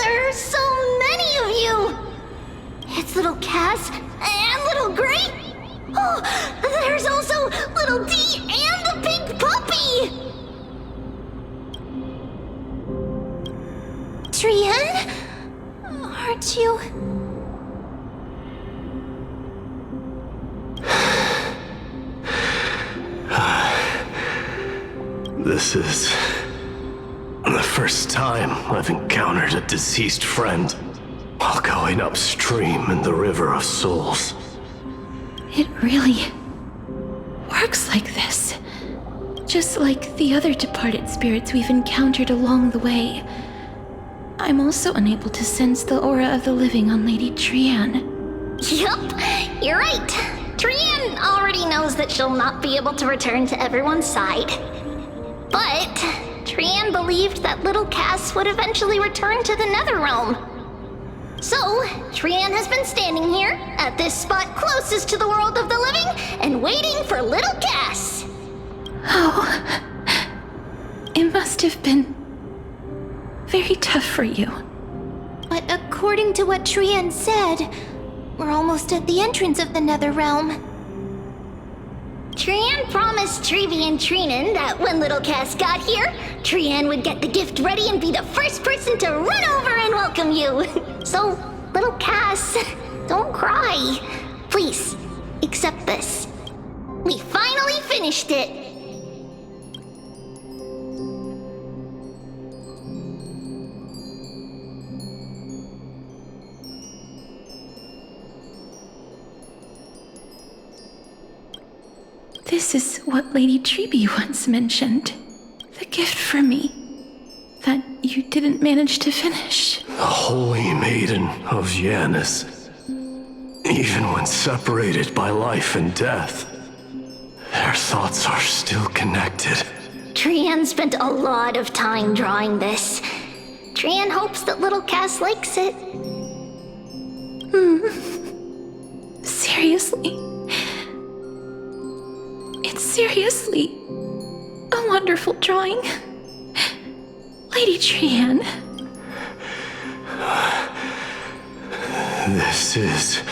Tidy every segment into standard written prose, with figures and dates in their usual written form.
There are so many of you! It's little Cass and little Gray. Oh, there's also little D and the big puppy! Trian? Aren't you... This is the first time I've encountered a deceased friend while going upstream in the River of Souls. It really works like this. Just like the other departed spirits we've encountered along the way. I'm also unable to sense the aura of the living on Lady Trian. Yup, you're right. Trian already knows that she'll not be able to return to everyone's side. But Trian believed that little Cass would eventually return to the Netherrealm. So, Trian has been standing here, at this spot closest to the world of the living, and waiting for little Cass. Oh, it must have been very tough for you. But according to what Trian said, we're almost at the entrance of the Netherrealm. Trian promised Trevi and Trinan that when little Cass got here, Trian would get the gift ready and be the first person to run over and welcome you. So, little Cass, don't cry. Please, accept this. We finally finished it. This is what Lady Trebi once mentioned. The gift for me that you didn't manage to finish. The Holy Maiden of Yanis. Even when separated by life and death, their thoughts are still connected. Trian spent a lot of time drawing this. Trian hopes that little Cass likes it. Seriously? It's seriously a wonderful drawing. Lady Trian. This is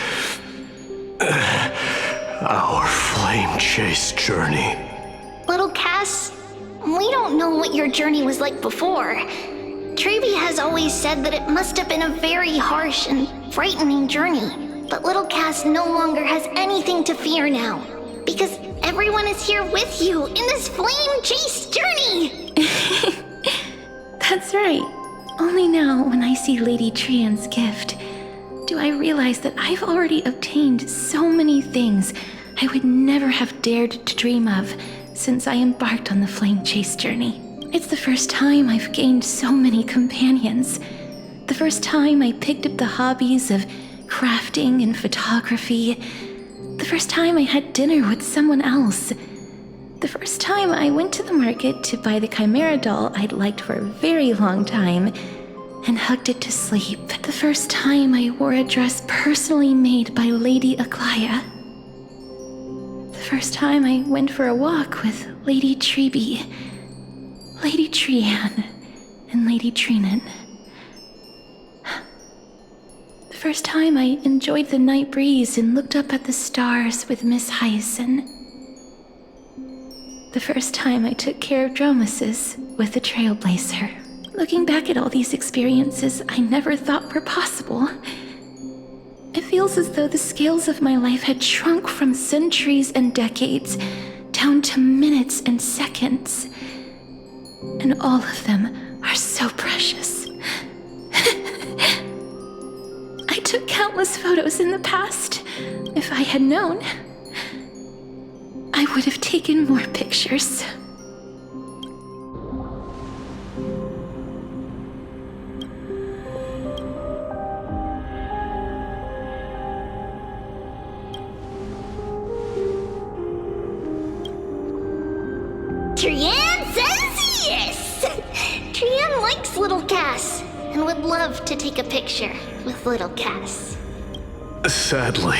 our flame chase journey. Little Cass, we don't know what your journey was like before. Trevi has always said that it must have been a very harsh and frightening journey. But little Cass no longer has anything to fear now, because everyone is here with you in this flame chase journey! That's right. Only now, when I see Lady Trian's gift, do I realize that I've already obtained so many things I would never have dared to dream of since I embarked on the flame chase journey. It's the first time I've gained so many companions. The first time I picked up the hobbies of crafting and photography. The first time I had dinner with someone else. The first time I went to the market to buy the Chimera doll I'd liked for a very long time and hugged it to sleep. The first time I wore a dress personally made by Lady Aglaya. The first time I went for a walk with Lady Trebi, Lady Trian, and Lady Trinan. The first time I enjoyed the night breeze and looked up at the stars with Miss Hyacin. The first time I took care of Dromesis with the Trailblazer. Looking back at all these experiences I never thought were possible. It feels as though the scales of my life had shrunk from centuries and decades down to minutes and seconds. And all of them are so precious. I took countless photos in the past. If I had known, I would have taken more pictures. Trian says yes! Trian likes little Cass and would love to take a picture with little Cass. Sadly,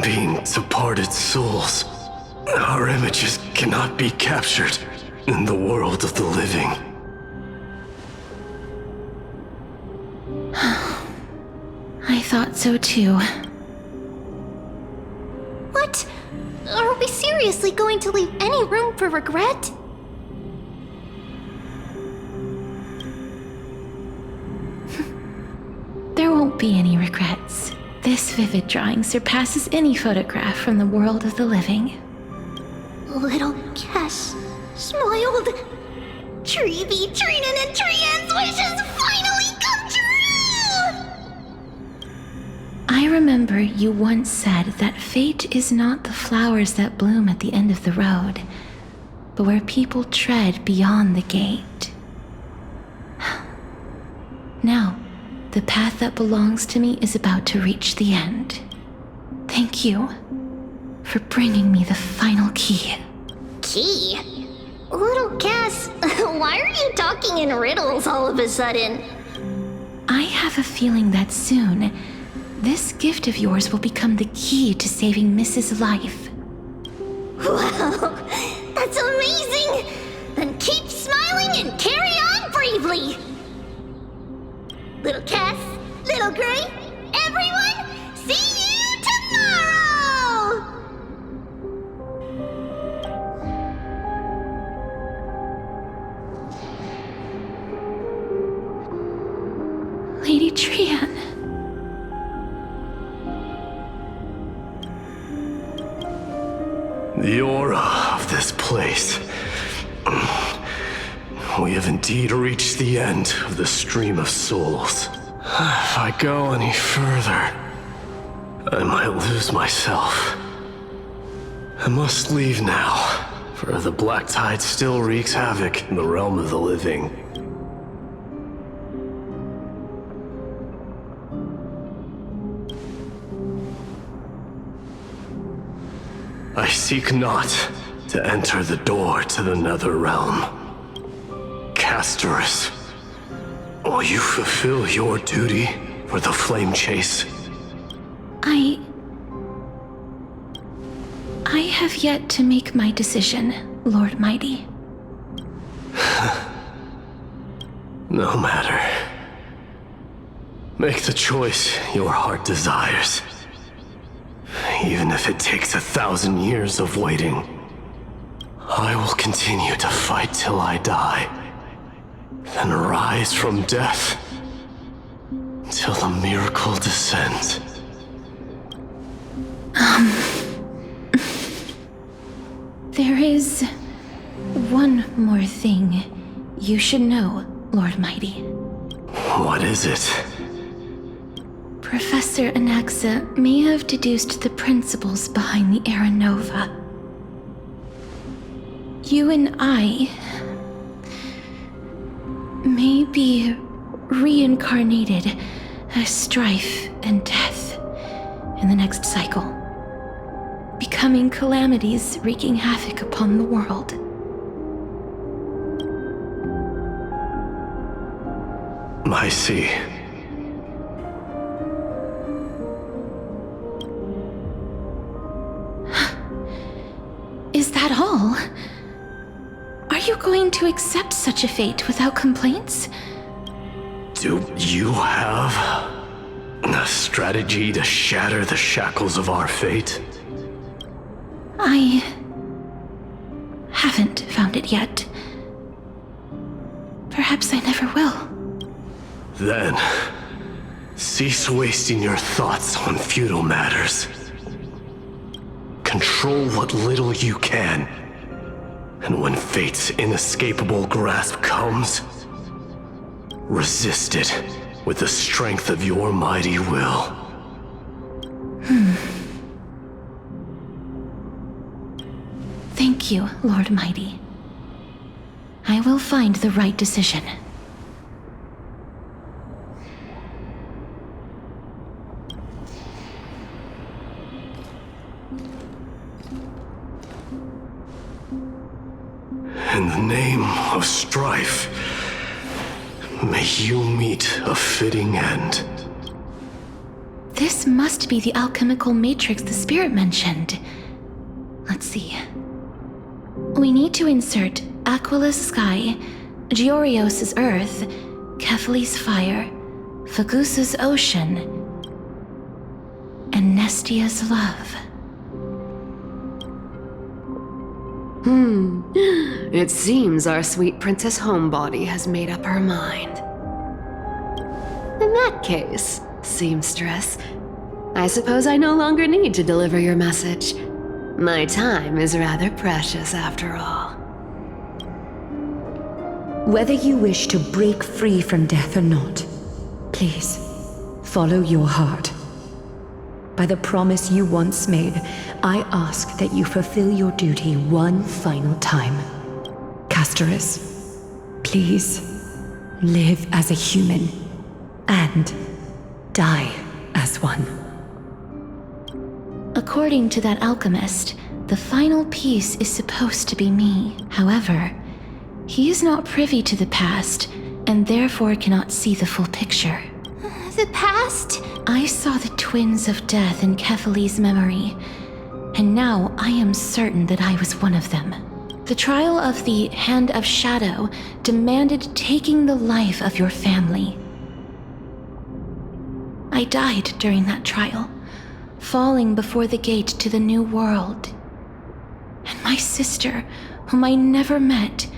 being departed souls, our images cannot be captured in the world of the living. thought so too. What? Are we seriously going to leave any room for regret? There won't be any regrets. This vivid drawing surpasses any photograph from the world of the living. Little Cass smiled. Treevee, Trinan, and Trian's wishes finally come true! I remember you once said that fate is not the flowers that bloom at the end of the road, but where people tread beyond the gate. Now, the path that belongs to me is about to reach the end. Thank you for bringing me the final key. Key? Little Cass, why are you talking in riddles all of a sudden? I have a feeling that soon, this gift of yours will become the key to saving Mrs. Life. Wow, that's amazing! Then keep smiling and carry on bravely! Little Cass, Little Gray, everyone, see you tomorrow! Lady Trian. The aura of this place. We have indeed reached the end of the stream of souls. If I go any further, I might lose myself. I must leave now, for the black tide still wreaks havoc in the realm of the living. I seek not to enter the door to the nether realm. Castorus, will you fulfill your duty for the flame chase? I have yet to make my decision, Lord Mighty. No matter. Make the choice your heart desires. Even if it takes 1,000 years of waiting, I will continue to fight till I die. Then rise from death till the miracle descends. There is one more thing you should know, Lord Mighty. What is it? Professor Anaxa may have deduced the principles behind the Era Nova. You and I may be reincarnated as strife and death in the next cycle, becoming calamities wreaking havoc upon the world. I see. Is that all? Are you going to accept such a fate without complaints? Do you have a strategy to shatter the shackles of our fate? I haven't found it yet. Perhaps I never will. Then, cease wasting your thoughts on futile matters. Control what little you can. And when fate's inescapable grasp comes, resist it with the strength of your mighty will. Thank you, Lord Mighty. I will find the right decision. In the name of strife, may you meet a fitting end. This must be the alchemical matrix the spirit mentioned. Let's see. We need to insert Aquila's sky, Giorios' earth, Kephales's fire, Fagusa's ocean, Nestia's love. It seems our sweet Princess Homebody has made up her mind. In that case, seamstress, I suppose I no longer need to deliver your message. My time is rather precious after all. Whether you wish to break free from death or not, please, follow your heart. By the promise you once made, I ask that you fulfill your duty one final time. Castorus, please, live as a human, and die as one. According to that alchemist, the final piece is supposed to be me. However, he is not privy to the past, and therefore cannot see the full picture. The past? I saw the twins of death in Kefali's memory, and now I am certain that I was one of them. The trial of the Hand of Shadow demanded taking the life of your family. I died during that trial, falling before the gate to the new world. And my sister, whom I never met,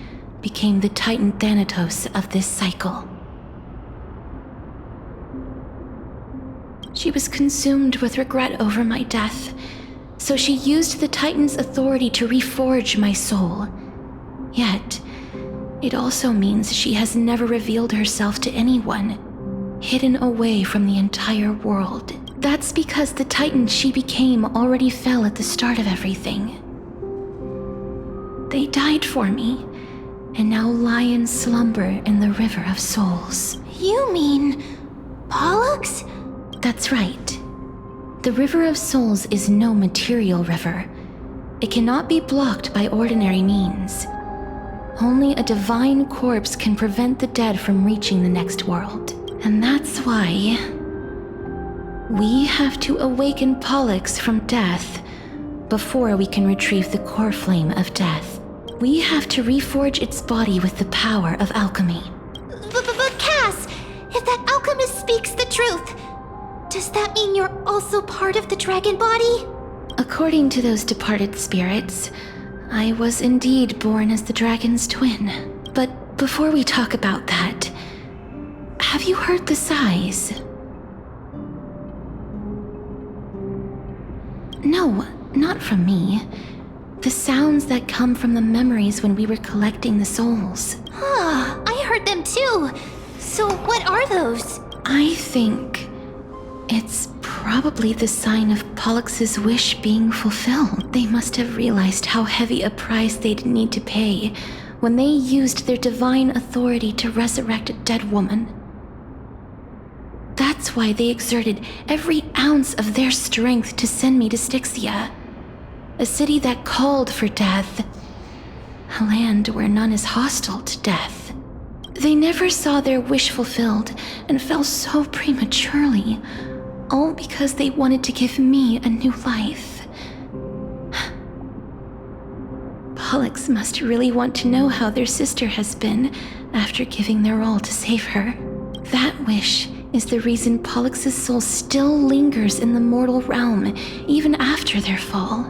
became the Titan Thanatos of this cycle. She was consumed with regret over my death, so she used the Titan's authority to reforge my soul. Yet, it also means she has never revealed herself to anyone, hidden away from the entire world. That's because the Titan she became already fell at the start of everything. They died for me, and now lie in slumber in the River of Souls. You mean Pollux? That's right. The River of Souls is no material river. It cannot be blocked by ordinary means. Only a divine corpse can prevent the dead from reaching the next world. And that's why we have to awaken Pollux from death before we can retrieve the core flame of death. We have to reforge its body with the power of alchemy. But Cass, if that alchemist speaks the truth, does that mean you're also part of the dragon body? According to those departed spirits, I was indeed born as the dragon's twin. But before we talk about that, have you heard the sighs? No, not from me. The sounds that come from the memories when we were collecting the souls. I heard them too. So what are those? I think it's probably the sign of Pollux's wish being fulfilled. They must have realized how heavy a price they'd need to pay when they used their divine authority to resurrect a dead woman. That's why they exerted every ounce of their strength to send me to Styxia, a city that called for death, a land where none is hostile to death. They never saw their wish fulfilled and fell so prematurely, all because they wanted to give me a new life. Pollux must really want to know how their sister has been after giving their all to save her. That wish is the reason Pollux's soul still lingers in the mortal realm even after their fall,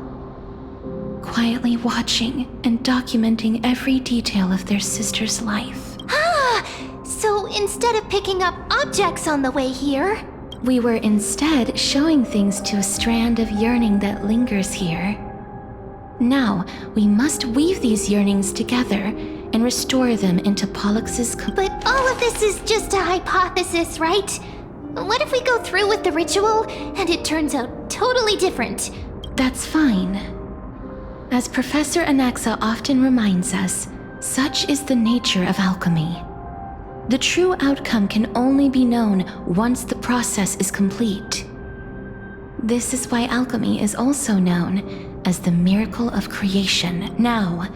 quietly watching and documenting every detail of their sister's life. So instead of picking up objects on the way here, we were instead showing things to a strand of yearning that lingers here. Now, we must weave these yearnings together and restore them into Pollux's... But all of this is just a hypothesis, right? What if we go through with the ritual and it turns out totally different? That's fine. As Professor Anaxa often reminds us, such is the nature of alchemy. The true outcome can only be known once the process is complete. This is why alchemy is also known as the miracle of creation. Now,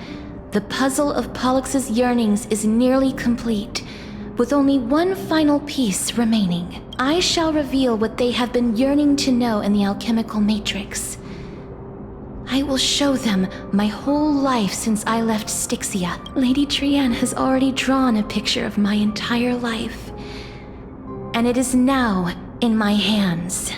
the puzzle of Pollux's yearnings is nearly complete, with only one final piece remaining. I shall reveal what they have been yearning to know in the alchemical matrix. I will show them my whole life since I left Styxia. Lady Trian has already drawn a picture of my entire life, and it is now in my hands.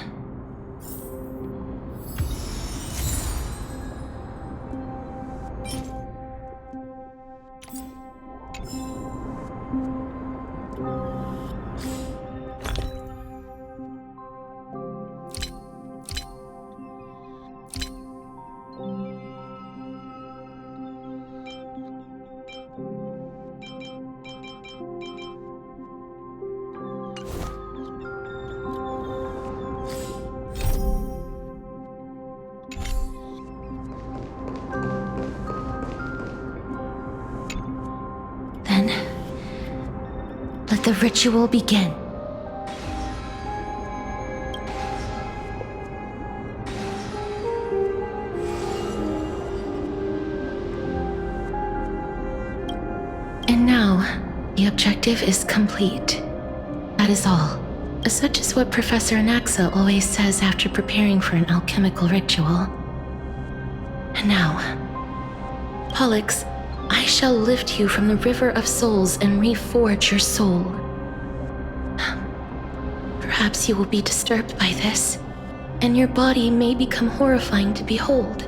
Then, let the ritual begin. And now, the objective is complete. That is all. Such is what Professor Anaxa always says after preparing for an alchemical ritual. And now, Pollux, I shall lift you from the river of souls and reforge your soul. Perhaps you will be disturbed by this, and your body may become horrifying to behold.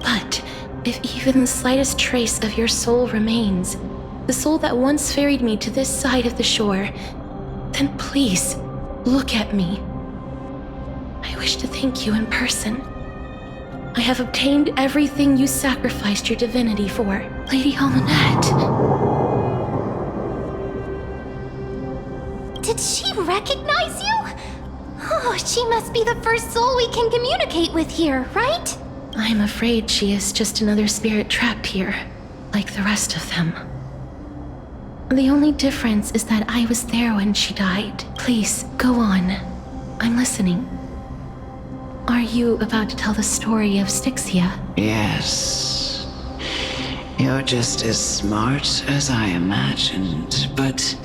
But if even the slightest trace of your soul remains, the soul that once ferried me to this side of the shore, then please, look at me. I wish to thank you in person. I have obtained everything you sacrificed your divinity for, Lady Almanette. Did she recognize you? Oh, she must be the first soul we can communicate with here, right? I'm afraid she is just another spirit trapped here, like the rest of them. The only difference is that I was there when she died. Please, go on. I'm listening. Are you about to tell the story of Styxia? Yes. You're just as smart as I imagined, but...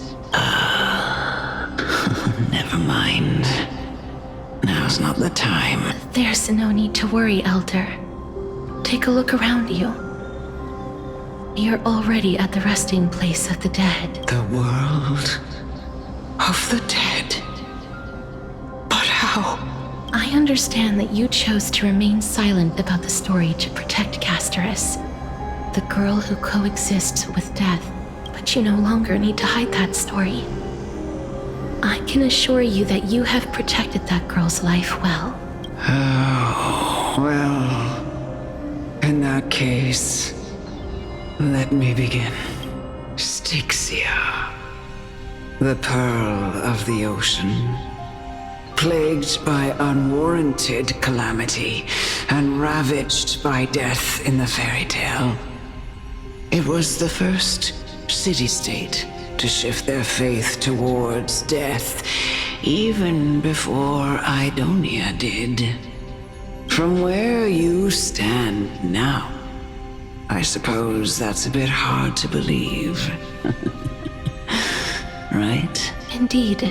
never mind. Now's not the time. There's no need to worry, Elder. Take a look around you. You're already at the resting place of the dead. The world of the dead. But how? I understand that you chose to remain silent about the story to protect Castorus, the girl who coexists with death, but you no longer need to hide that story. I can assure you that you have protected that girl's life well. Oh, well, in that case, let me begin. Styxia, the pearl of the ocean, plagued by unwarranted calamity and ravaged by death in the fairy tale. It was the first city-state to shift their faith towards death, even before Idonia did. From where you stand now, I suppose that's a bit hard to believe. Right? Indeed.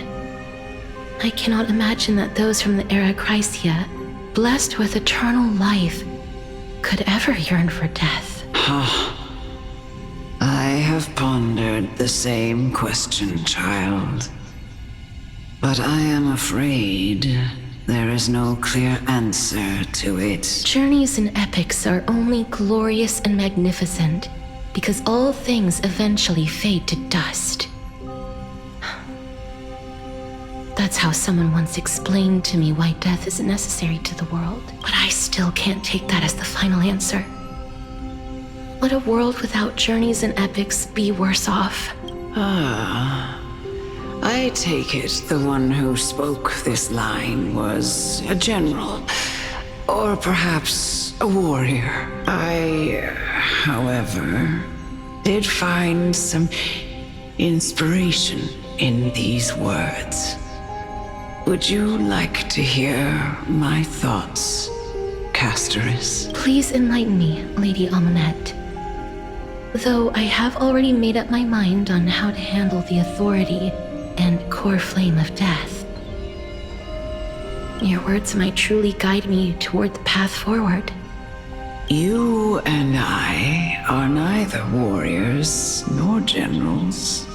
I cannot imagine that those from the era Chrysia, blessed with eternal life, could ever yearn for death. I have pondered the same question, child. But I am afraid there is no clear answer to it. Journeys and epics are only glorious and magnificent because all things eventually fade to dust. That's how someone once explained to me why death is necessary to the world. But I still can't take that as the final answer. Would a world without journeys and epics be worse off? I take it the one who spoke this line was a general, or perhaps a warrior. I, however, did find some inspiration in these words. Would you like to hear my thoughts, Castorus? Please enlighten me, Lady Almanette. Though I have already made up my mind on how to handle the authority and core flame of death. Your words might truly guide me toward the path forward. You and I are neither warriors nor generals.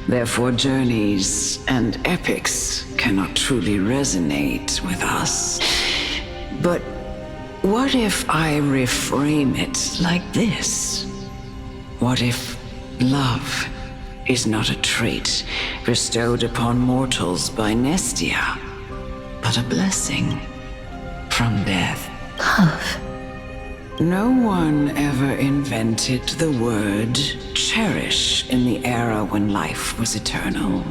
Therefore, journeys and epics cannot truly resonate with us. But what if I reframe it like this? What if love is not a trait bestowed upon mortals by Nestia, but a blessing from death. Love. No one ever invented the word cherish in the era when life was eternal.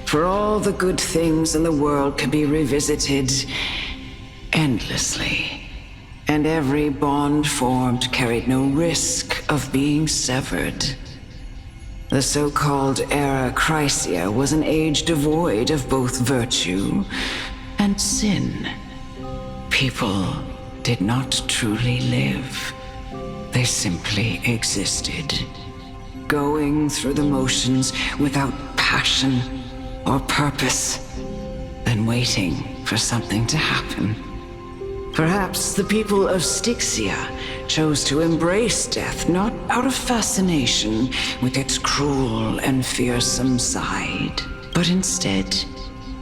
For all the good things in the world could be revisited endlessly, and every bond formed carried no risk of being severed. The so-called Era Chrysia was an age devoid of both virtue and sin. People did not truly live. They simply existed, going through the motions without passion or purpose, then waiting for something to happen. Perhaps the people of Styxia chose to embrace death not out of fascination with its cruel and fearsome side, but instead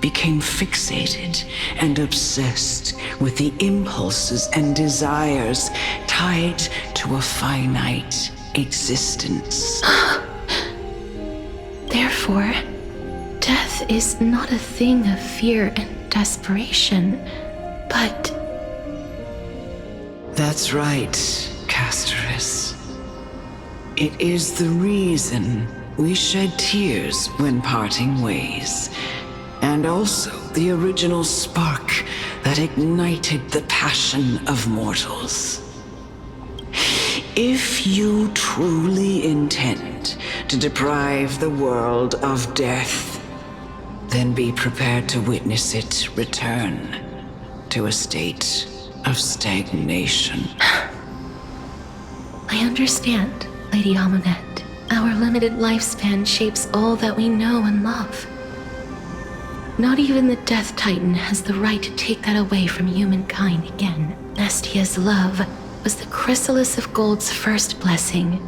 became fixated and obsessed with the impulses and desires tied to a finite existence. Therefore, death is not a thing of fear and desperation, but... That's right, Casterus. It is the reason we shed tears when parting ways, and also the original spark that ignited the passion of mortals. If you truly intend to deprive the world of death, then be prepared to witness it return to a state of stagnation. I understand, Lady Amunet. Our limited lifespan shapes all that we know and love. Not even the Death Titan has the right to take that away from humankind again. Nestia's love was the chrysalis of gold's first blessing,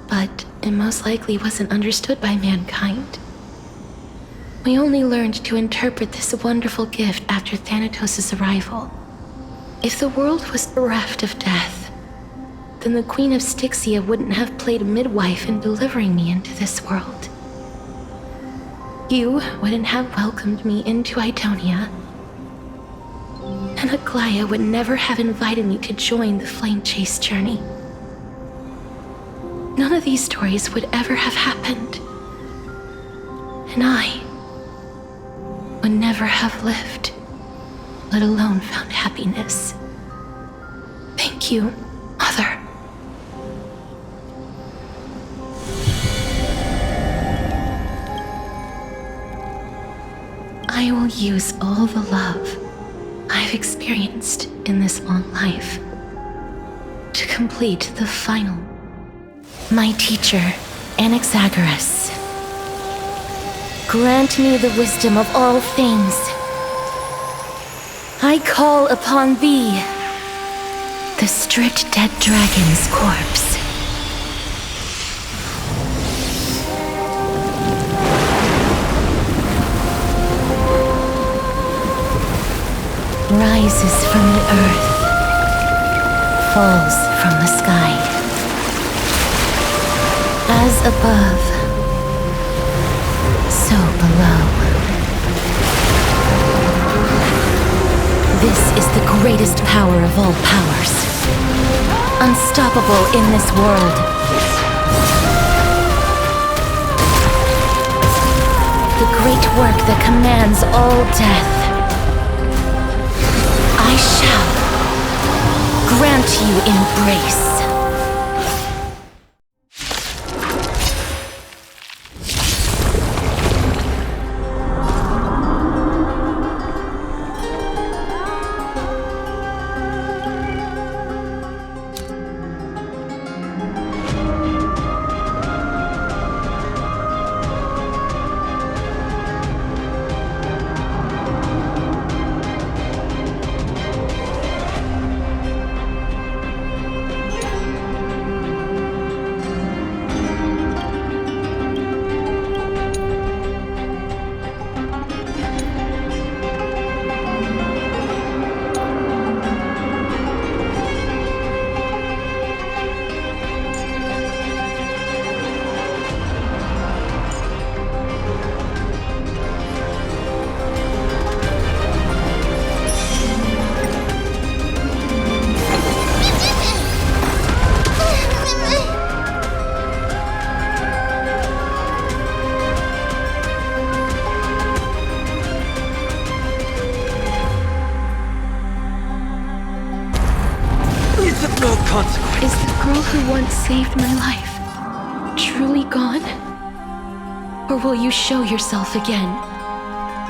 but it most likely wasn't understood by mankind. We only learned to interpret this wonderful gift after Thanatos' arrival. If the world was bereft of death, then the Queen of Styxia wouldn't have played midwife in delivering me into this world. You wouldn't have welcomed me into Idonia, and Aglaia would never have invited me to join the Flame Chase journey. None of these stories would ever have happened, and I would never have lived, let alone found happiness. Thank you, Mother. I will use all the love I've experienced in this long life to complete the final. My teacher, Anaxagoras, grant me the wisdom of all things. I call upon thee, the stripped dead dragon's corpse. Rises from the earth, falls from the sky. As above, so below. This is the greatest power of all powers, unstoppable in this world. The great work that commands all death. I shall grant you embrace. that saved my life truly gone? Or will you show yourself again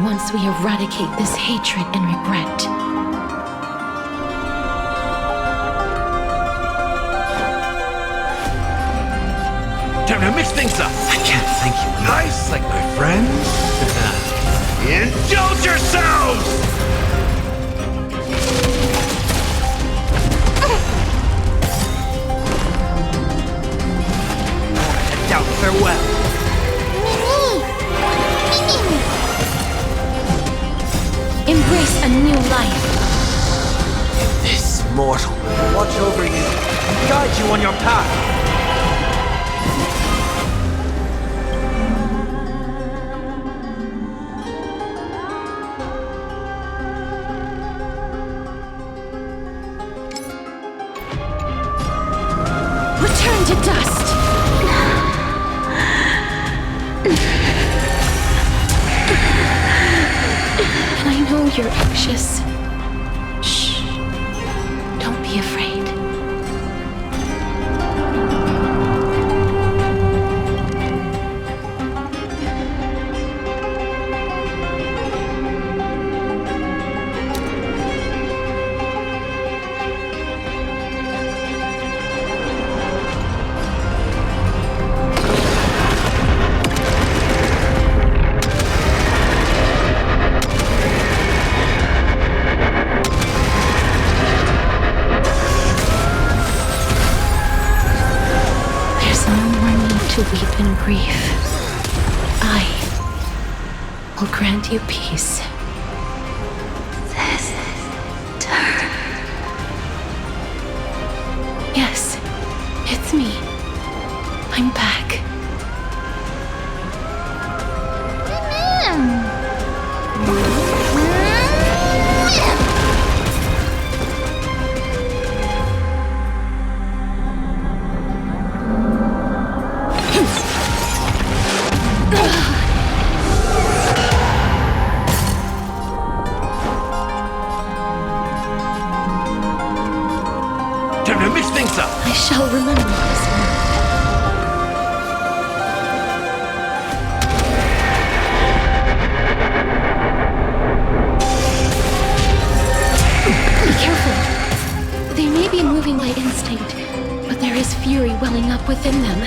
once we eradicate this hatred and regret? Time to mix things up. I can't thank you nice like my friends. Indulge yourselves! Head out, farewell. Embrace a new life. This mortal will watch over you and guide you on your path. Return to dust! And I know you're anxious. Shh. Don't be afraid. To weep in grief. I will grant you peace. This turn. Yes, it's me. I'm back. Time to mix things up. I shall remember this one. Be careful. They may be moving by instinct, but there is fury welling up within them.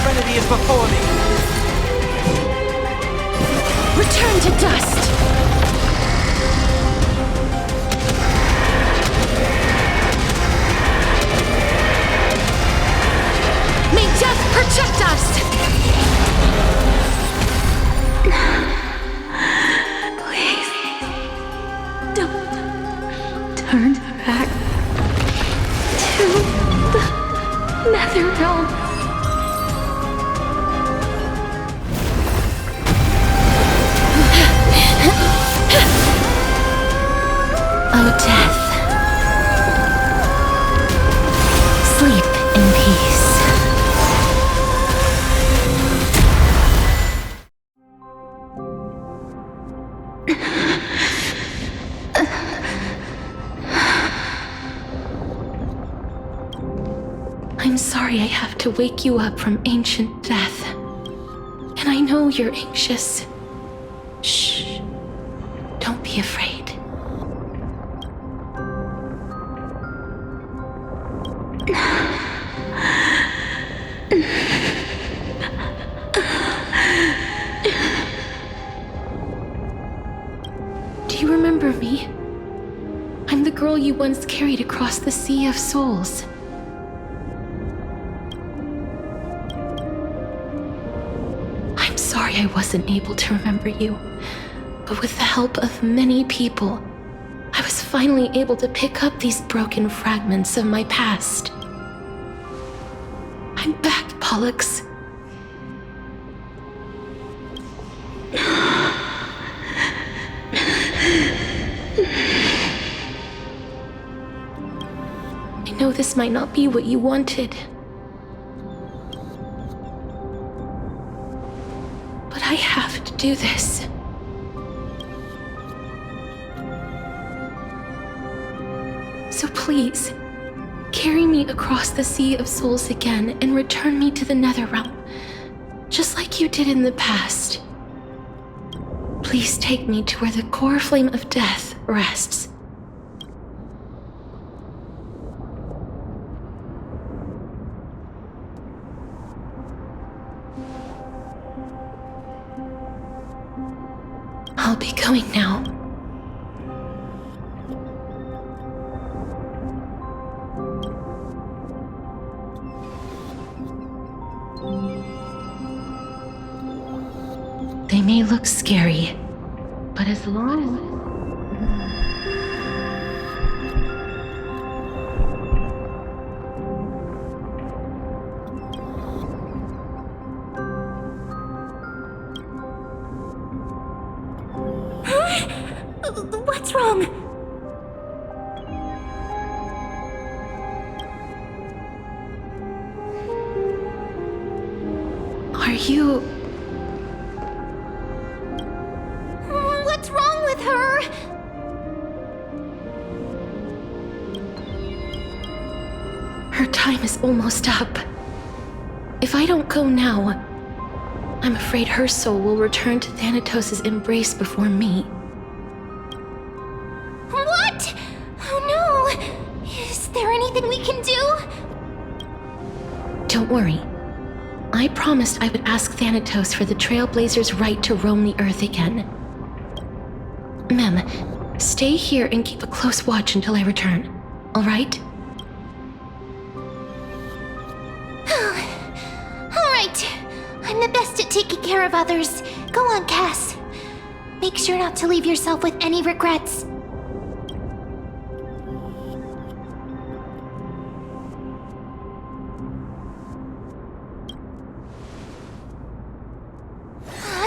Serenity is before me. Return to dust! May death protect us! Please, don't turn back to the Nether Realm. Oh, death. Sleep in peace. I'm sorry I have to wake you up from ancient death. And I know you're anxious. Shh. Don't be afraid. Do you remember me? I'm the girl you once carried across the Sea of Souls. I'm sorry I wasn't able to remember you, but with the help of many people, I was finally able to pick up these broken fragments of my past. I'm back, Pollux. I know this might not be what you wanted, but I have to do this. So please, carry me across the Sea of Souls again and return me to the Netherrealm, just like you did in the past. Please take me to where the core flame of death rests. I'll be going now. They may look scary, but as long as... What's wrong? Are you... What's wrong with her? Her time is almost up. If I don't go now, I'm afraid her soul will return to Thanatos' embrace before me. What? Oh no! Is there anything we can do? Don't worry. I promised I would ask Thanatos for the Trailblazer's right to roam the Earth again. Mem, stay here and keep a close watch until I return, alright? Alright. I'm the best at taking care of others. Go on, Cass. Make sure not to leave yourself with any regrets.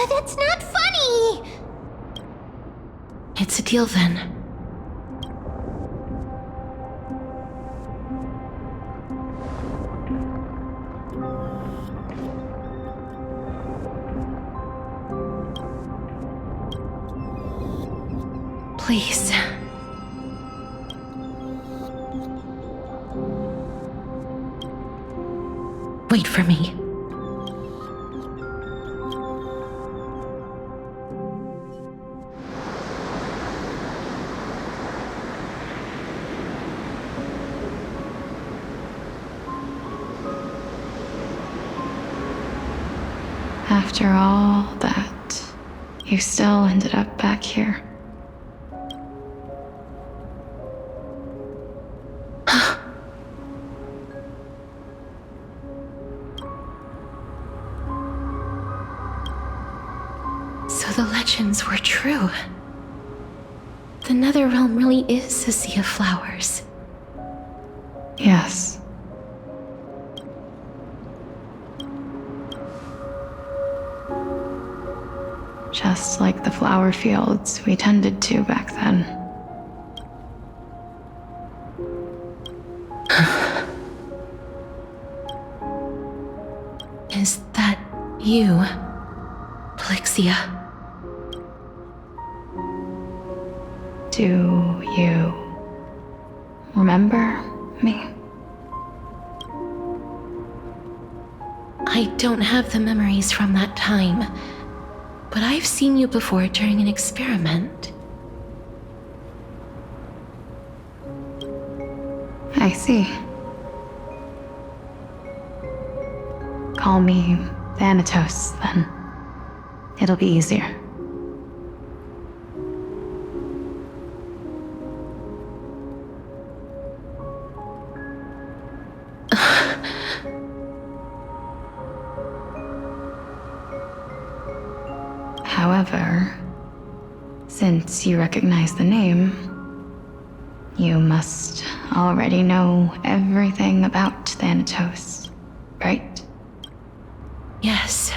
That's not funny! It's a deal then. Please. Wait for me. After all that, you still ended up back here. So the legends were true. The Netherrealm really is a sea of flowers. Yes. Just like the flower fields we tended to back then. Is that you, Plixia? Do you remember me? I don't have the memories from that time, but I've seen you before during an experiment. I see. Call me Thanatos, then. It'll be easier. However, since you recognize the name, you must already know everything about Thanatos, right? Yes.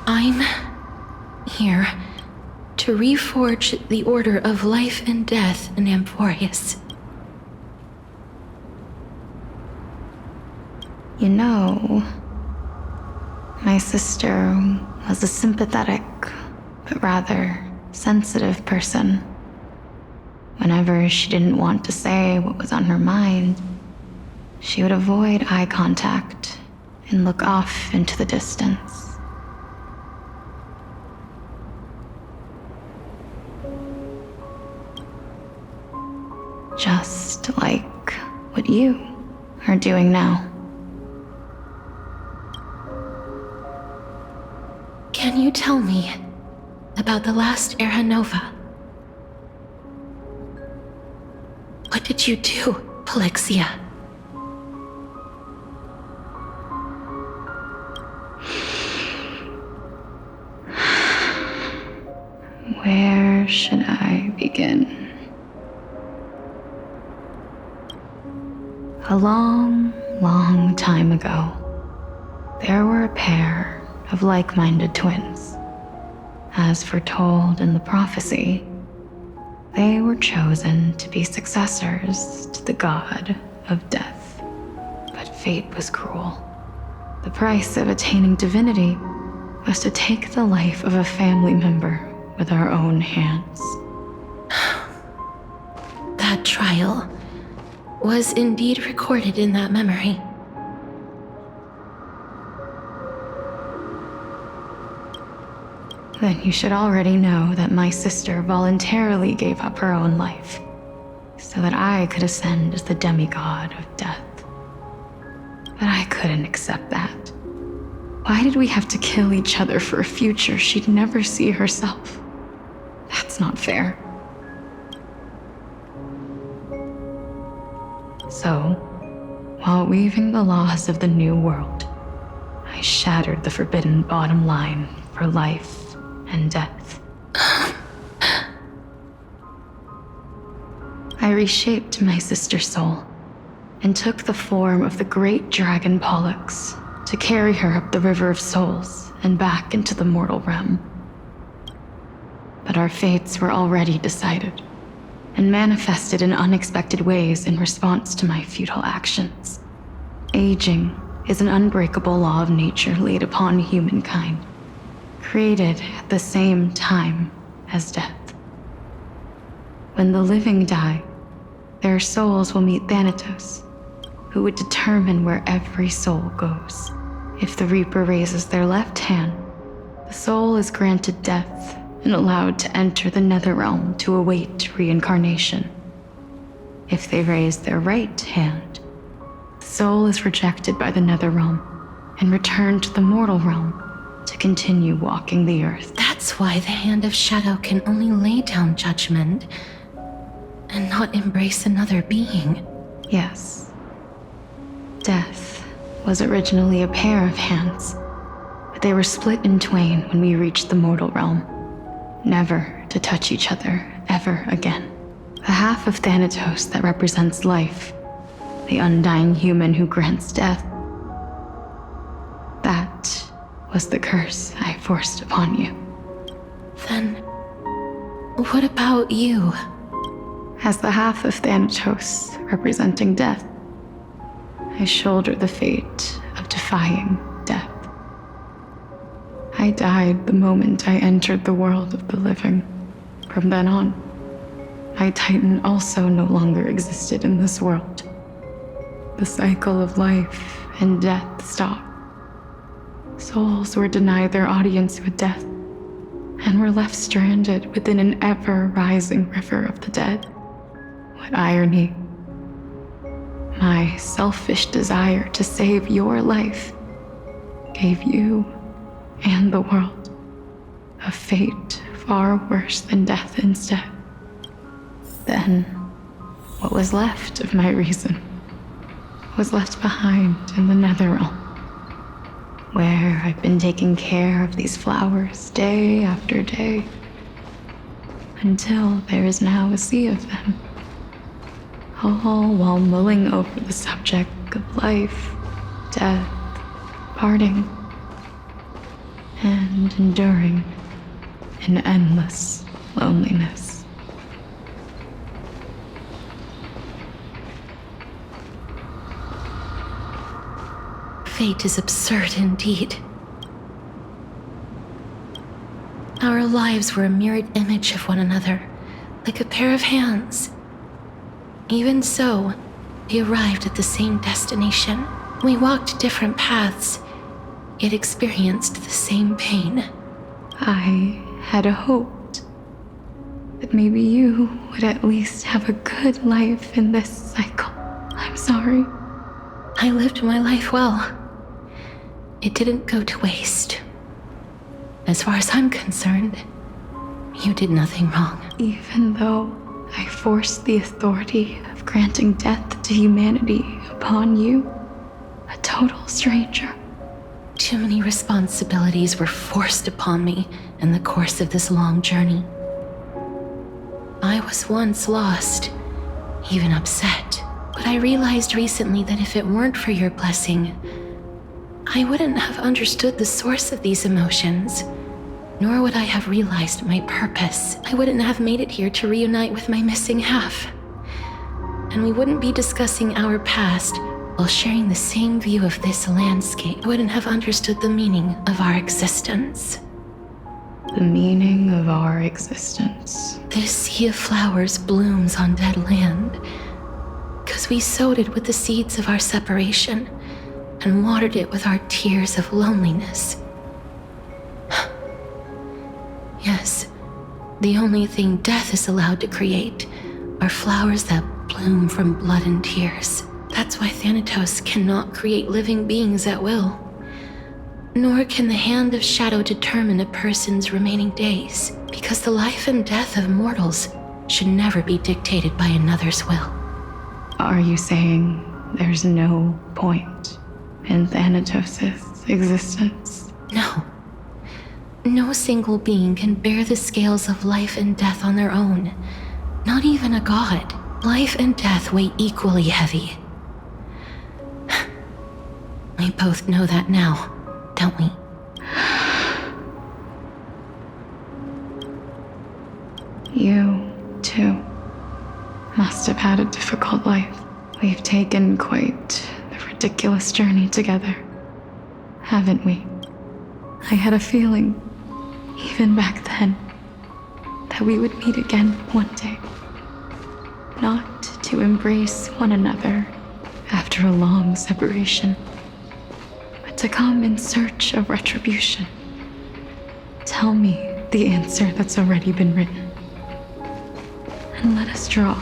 I'm here to reforge the order of life and death in Amphoreus. You know, my sister was a sympathetic, but rather sensitive person. Whenever she didn't want to say what was on her mind, she would avoid eye contact and look off into the distance. Just like what you are doing now. Can you tell me about the last Era Nova? What did you do, Polixia? Where should I begin? A long, long time ago, there were a pair of like-minded twins. As foretold in the prophecy, they were chosen to be successors to the god of death. But fate was cruel. The price of attaining divinity was to take the life of a family member with our own hands. That trial was indeed recorded in that memory. Then you should already know that my sister voluntarily gave up her own life so that I could ascend as the demigod of death. But I couldn't accept that. Why did we have to kill each other for a future she'd never see herself? That's not fair. So, while weaving the laws of the new world, I shattered the forbidden bottom line for life and death. I reshaped my sister's soul and took the form of the great dragon Pollux to carry her up the River of Souls and back into the mortal realm. But our fates were already decided and manifested in unexpected ways in response to my futile actions. Aging is an unbreakable law of nature laid upon humankind, created at the same time as death. When the living die, their souls will meet Thanatos, who would determine where every soul goes. If the Reaper raises their left hand, the soul is granted death and allowed to enter the Netherrealm to await reincarnation. If they raise their right hand, the soul is rejected by the Netherrealm and returned to the mortal realm to continue walking the earth. That's why the Hand of Shadow can only lay down judgment and not embrace another being. Yes. Death was originally a pair of hands, but they were split in twain when we reached the mortal realm, never to touch each other ever again. The half of Thanatos that represents life, the undying human who grants death, that was the curse I forced upon you. Then, what about you? As the half of Thanatos representing death, I shoulder the fate of defying death. I died the moment I entered the world of the living. From then on, my Titan also no longer existed in this world. The cycle of life and death stopped. Souls were denied their audience with death and were left stranded within an ever-rising river of the dead. What irony. My selfish desire to save your life gave you and the world a fate far worse than death instead. Then, what was left of my reason was left behind in the Netherrealm, where I've been taking care of these flowers day after day, until there is now a sea of them, all while mulling over the subject of life, death, parting, and enduring in endless loneliness. Fate is absurd indeed. Our lives were a mirrored image of one another, like a pair of hands. Even so, we arrived at the same destination. We walked different paths, yet experienced the same pain. I had hoped that maybe you would at least have a good life in this cycle. I'm sorry. I lived my life well. It didn't go to waste. As far as I'm concerned, you did nothing wrong. Even though I forced the authority of granting death to humanity upon you, a total stranger. Too many responsibilities were forced upon me in the course of this long journey. I was once lost, even upset, but I realized recently that if it weren't for your blessing, I wouldn't have understood the source of these emotions, nor would I have realized my purpose. I wouldn't have made it here to reunite with my missing half. And we wouldn't be discussing our past while sharing the same view of this landscape. I wouldn't have understood the meaning of our existence. The meaning of our existence. This sea of flowers blooms on dead land, because we sowed it with the seeds of our separation and watered it with our tears of loneliness. Yes, the only thing death is allowed to create are flowers that bloom from blood and tears. That's why Thanatos cannot create living beings at will. Nor can the hand of shadow determine a person's remaining days, because the life and death of mortals should never be dictated by another's will. Are you saying there's no point in Thanatos' existence? No. No single being can bear the scales of life and death on their own. Not even a god. Life and death weigh equally heavy. We both know that now, don't we? You, too, must have had a difficult life. We've taken quite the ridiculous journey together, haven't we? I had a feeling, even back then, that we would meet again one day. Not to embrace one another after a long separation, but to come in search of retribution. Tell me the answer that's already been written, and let us draw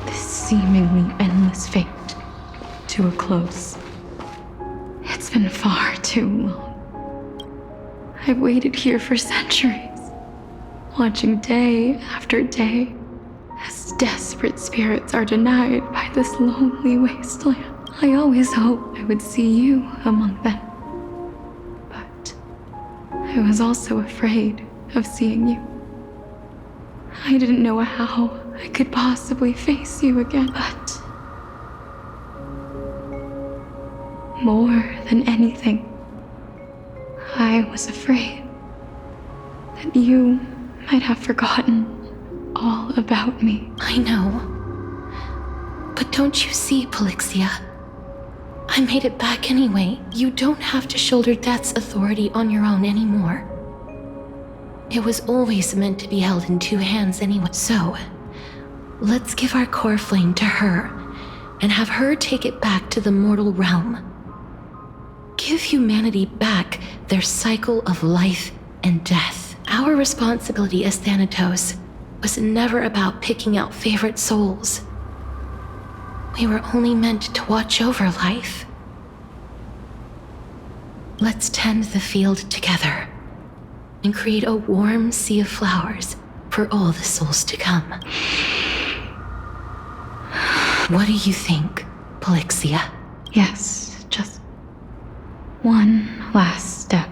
this seemingly endless fate to a close. It's been far too long. I've waited here for centuries, watching day after day as desperate spirits are denied by this lonely wasteland. I always hoped I would see you among them. But I was also afraid of seeing you. I didn't know how I could possibly face you again, but more than anything, I was afraid that you might have forgotten all about me. I know. But don't you see, Polixia? I made it back anyway. You don't have to shoulder death's authority on your own anymore. It was always meant to be held in two hands anyway. So, let's give our core flame to her and have her take it back to the mortal realm. Give humanity back their cycle of life and death. Our responsibility as Thanatos was never about picking out favorite souls. We were only meant to watch over life. Let's tend the field together and create a warm sea of flowers for all the souls to come. What do you think, Polixia? Yes, just one last step.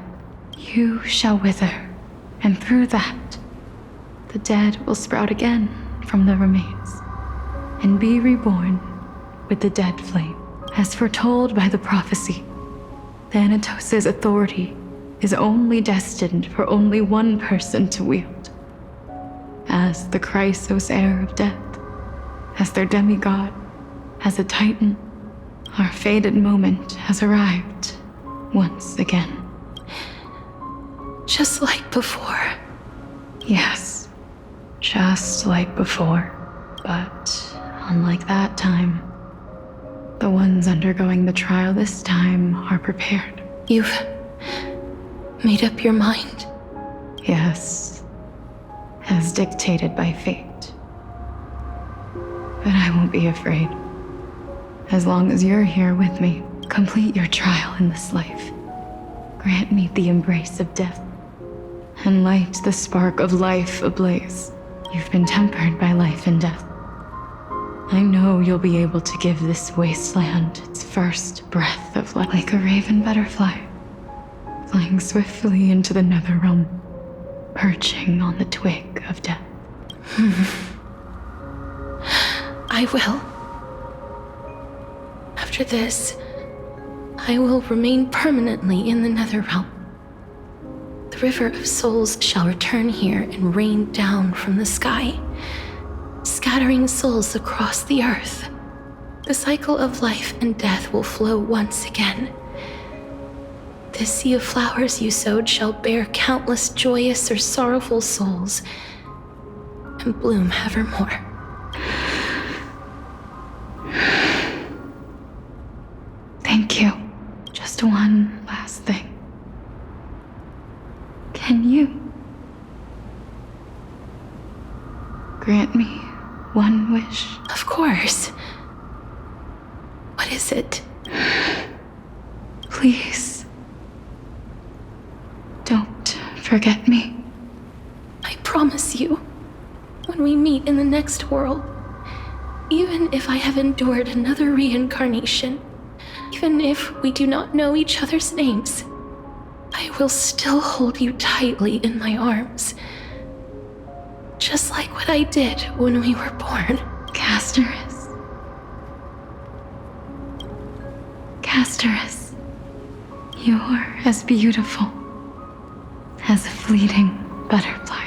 You shall wither, and through that, the dead will sprout again from the remains, and be reborn with the dead flame. As foretold by the prophecy, Thanatos' authority is only destined for only one person to wield. As the Chrysos heir of death, as their demigod, as a titan, our fated moment has arrived once again. Just like before. Yes, Just like before, but unlike that time, the ones undergoing the trial this time are prepared. You've made up your mind? Yes, as dictated by fate. But I won't be afraid. As long as you're here with me, complete your trial in this life. Grant me the embrace of death, and light the spark of life ablaze. You've been tempered by life and death. I know you'll be able to give this wasteland its first breath of life, like a raven butterfly, flying swiftly into the netherrealm, perching on the twig of death. I will. After this, I will remain permanently in the Netherrealm. The River of Souls shall return here and rain down from the sky, scattering souls across the earth. The cycle of life and death will flow once again. This sea of flowers you sowed shall bear countless joyous or sorrowful souls, and bloom evermore. Thank you. Just one last thing. Can you grant me one wish? Of course. What is it? Please, don't forget me. I promise you, when we meet in the next world, even if I have endured another reincarnation, even if we do not know each other's names, I will still hold you tightly in my arms. Just like what I did when we were born. Casterus. Casterus. You're as beautiful as a fleeting butterfly.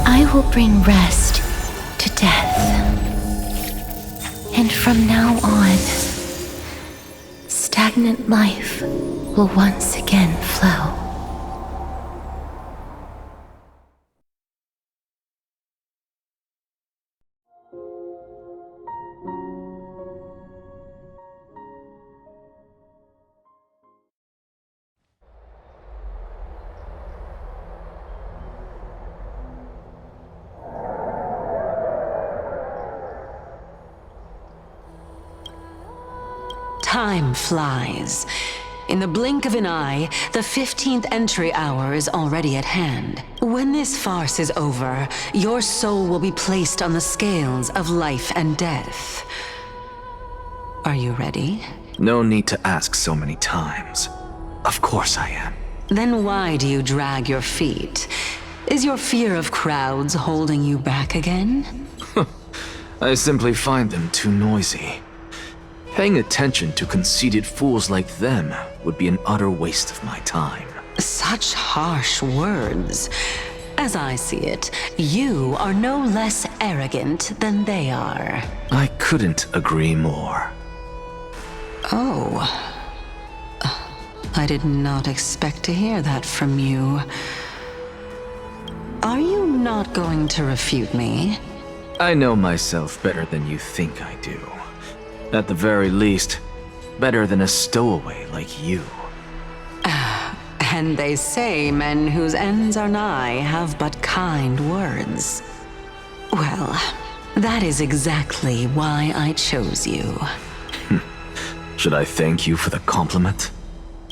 I will bring rest to death. And from now on, stagnant life will once again flow. Time flies. In the blink of an eye, the 15th entry hour is already at hand. When this farce is over, your soul will be placed on the scales of life and death. Are you ready? No need to ask so many times. Of course I am. Then why do you drag your feet? Is your fear of crowds holding you back again? I simply find them too noisy. Paying attention to conceited fools like them would be an utter waste of my time. Such harsh words. As I see it, you are no less arrogant than they are. I couldn't agree more. Oh. I did not expect to hear that from you. Are you not going to refute me? I know myself better than you think I do. At the very least, better than a stowaway like you. And they say men whose ends are nigh have but kind words. Well, that is exactly why I chose you. Should I thank you for the compliment?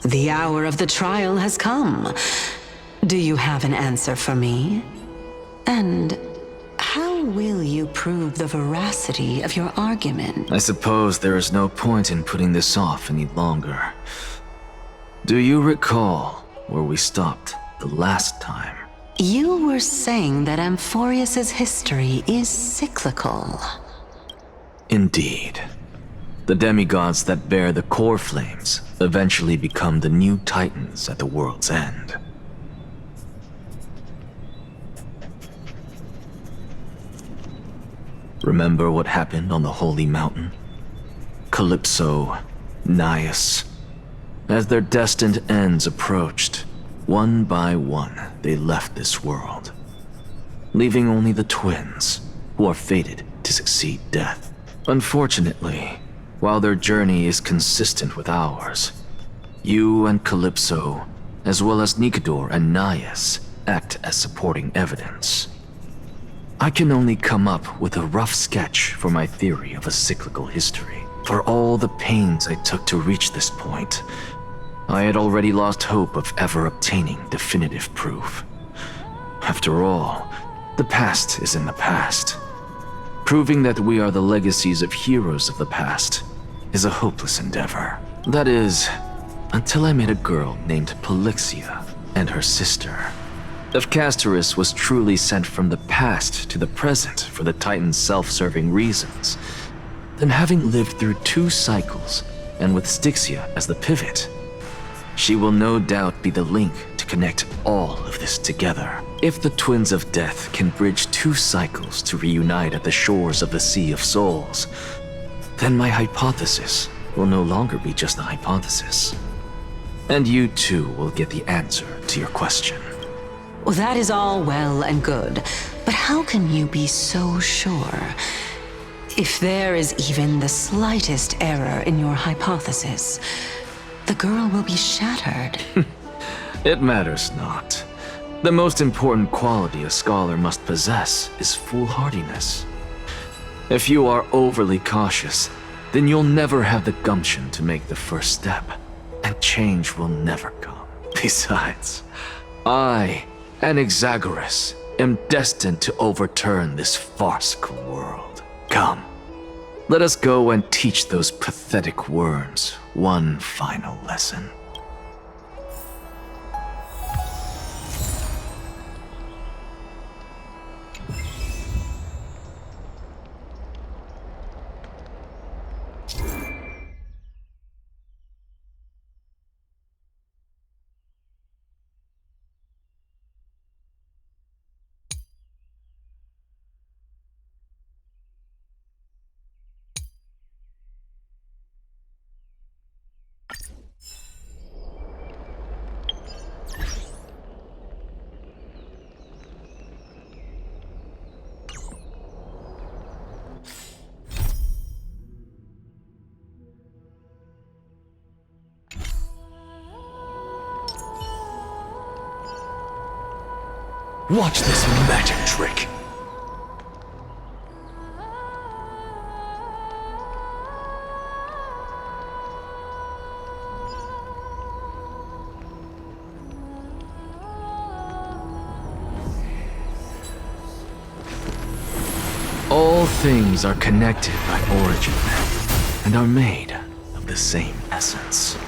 The hour of the trial has come. Do you have an answer for me? And how will you prove the veracity of your argument? I suppose there is no point in putting this off any longer. Do you recall where we stopped the last time? You were saying that Amphoreus' history is cyclical. Indeed. The demigods that bear the core flames eventually become the new titans at the world's end. Remember what happened on the Holy Mountain? Calypso, Naias. As their destined ends approached, one by one they left this world, leaving only the twins, who are fated to succeed death. Unfortunately, while their journey is consistent with ours, you and Calypso, as well as Nikador and Naias, act as supporting evidence. I can only come up with a rough sketch for my theory of a cyclical history. For all the pains I took to reach this point, I had already lost hope of ever obtaining definitive proof. After all, the past is in the past. Proving that we are the legacies of heroes of the past is a hopeless endeavor. That is, until I met a girl named Polixia and her sister. If Castorus was truly sent from the past to the present for the Titan's self-serving reasons, then having lived through 2 cycles, and with Styxia as the pivot, she will no doubt be the link to connect all of this together. If the Twins of Death can bridge 2 cycles to reunite at the shores of the Sea of Souls, then my hypothesis will no longer be just a hypothesis. And you too will get the answer to your question. Well, that is all well and good, but how can you be so sure? If there is even the slightest error in your hypothesis, the girl will be shattered. It matters not. The most important quality a scholar must possess is foolhardiness. If you are overly cautious, then you'll never have the gumption to make the first step, and change will never come. Besides, I, Anaxagoras, am destined to overturn this farcical world. Come, let us go and teach those pathetic worms one final lesson. Watch this magic trick. All things are connected by origin, and are made of the same essence.